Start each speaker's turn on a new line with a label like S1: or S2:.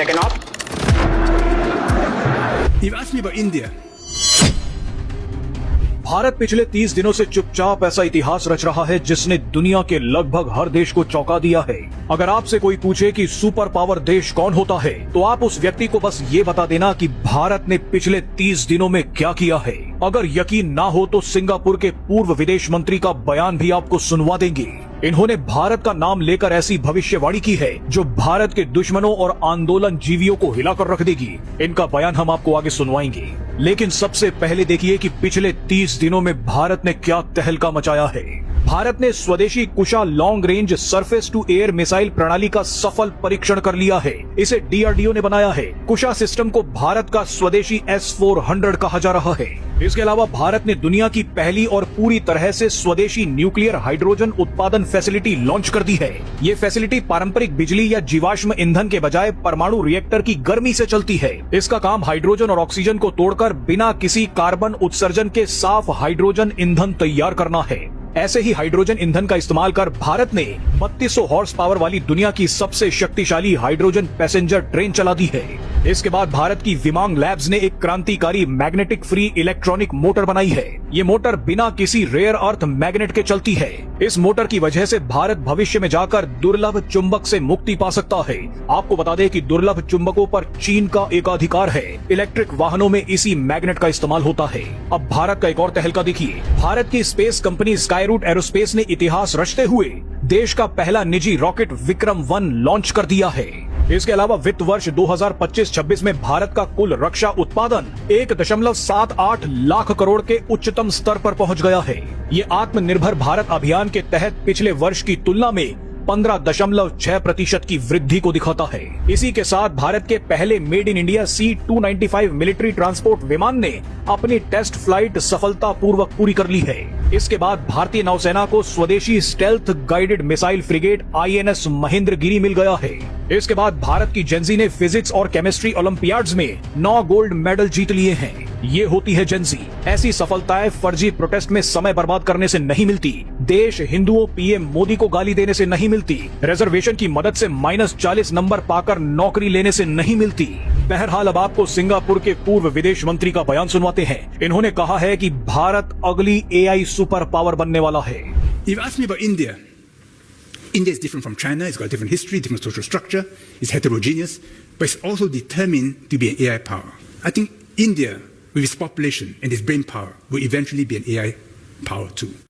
S1: Taken off.
S2: You've asked me about India.
S3: Bharat पिछले 30 दिनों से चुपचाप ऐसा इतिहास रच रहा है जिसने दुनिया के लगभग हर देश को चौंका दिया है। अगर आपसे कोई पूछे कि सुपर पावर देश कौन होता है तो आप उस व्यक्ति को बस ये बता देना कि भारत ने पिछले 30 दिनों में क्या किया है। अगर यकीन ना हो तो सिंगापुर के पूर्व विदेश मंत्री का बयान भी आपको सुनवा देंगे। इन्होंने भारत का नाम लेकर ऐसी भविष्यवाणी की है जो भारत के दुश्मनों और आंदोलन जीवियों को हिलाकर रख देगी। इनका बयान हम आपको आगे सुनवाएंगे, लेकिन सबसे पहले देखिए कि पिछले 30 दिनों में भारत ने क्या तहलका मचाया है। भारत ने स्वदेशी Kusha long range surface to air missile प्रणाली का सफल परीक्षण कर लिया है। इसे डीआरडीओ ने बनाया है। कुशा सिस्टम को भारत का स्वदेशी S-400 कहा जा रहा है। इसके अलावा भारत ने दुनिया की पहली और पूरी तरह से स्वदेशी न्यूक्लियर हाइड्रोजन उत्पादन फैसिलिटी लॉन्च कर दी है। ये फैसिलिटी पारंपरिक बिजली या जीवाश्म ईंधन के बजाय परमाणु रिएक्टर की गर्मी से चलती है। इसका काम हाइड्रोजन और ऑक्सीजन को तोड़कर बिना किसी कार्बन उत्सर्जन के साफ हाइड्रोजन ईंधन तैयार करना है। ऐसे ही हाइड्रोजन ईंधन का इस्तेमाल कर भारत ने 3200 हॉर्स पावर वाली दुनिया की सबसे शक्तिशाली हाइड्रोजन पैसेंजर ट्रेन चला दी है। इसके बाद भारत की विमांग लैब्स ने एक क्रांतिकारी मैग्नेटिक फ्री इलेक्ट्रॉनिक मोटर बनाई है। ये मोटर बिना किसी रेयर अर्थ मैग्नेट के चलती है। इस मोटर की वजह से भारत भविष्य में जाकर दुर्लभ चुंबक से मुक्ति पा सकता है। आपको बता दें कि दुर्लभ चुंबकों पर चीन का एकाधिकार है। इलेक्ट्रिक वाहनों में इसी मैग्नेट का इस्तेमाल होता है। अब भारत का एक और तहलका देखिए। भारत की स्पेस कंपनी स्काईरूट एरोस्पेस ने इतिहास रचते हुए देश का पहला निजी रॉकेट विक्रम-1 लॉन्च कर दिया है। इसके अलावा वित्त वर्ष 2025-26 में भारत का कुल रक्षा उत्पादन 1.78 लाख करोड़ के उच्चतम स्तर पर पहुंच गया है। ये आत्मनिर्भर भारत अभियान के तहत पिछले वर्ष की तुलना में 15.6% की वृद्धि को दिखाता है। इसी के साथ भारत के पहले made in India C-295 military transport विमान ने अपनी टेस्ट फ्लाइट सफलतापूर्वक पूरी कर ली है। इसके बाद भारतीय नौसेना को स्वदेशी stealth guided missile frigate INS Mahendragiri मिल गया है। इसके बाद भारत की जेंजी ने फिजिक्स और केमिस्ट्री ओलंपियाड्स में 9 गोल्ड मेडल जीत लिए हैं। ये होती है जेंजी। ऐसी सफलताएं फर्जी प्रोटेस्ट में समय बर्बाद करने से नहीं मिलती। देश हिंदुओं PM मोदी को गाली देने से नहीं मिलती। रिजर्वेशन की मदद से -40 नंबर पाकर नौकरी लेने से नहीं मिलती। बहरहाल अब आपको सिंगापुर के पूर्व विदेश मंत्री का बयान सुनवाते हैं। इन्होंने कहा है कि भारत अगली AI सुपर पावर बनने वाला है।
S2: You've asked me about India. India is different from China. It's got a different history, different social structure. It's heterogeneous, but it's also determined to be an AI power. I think India, with its population and its brain power, will eventually be an AI power too.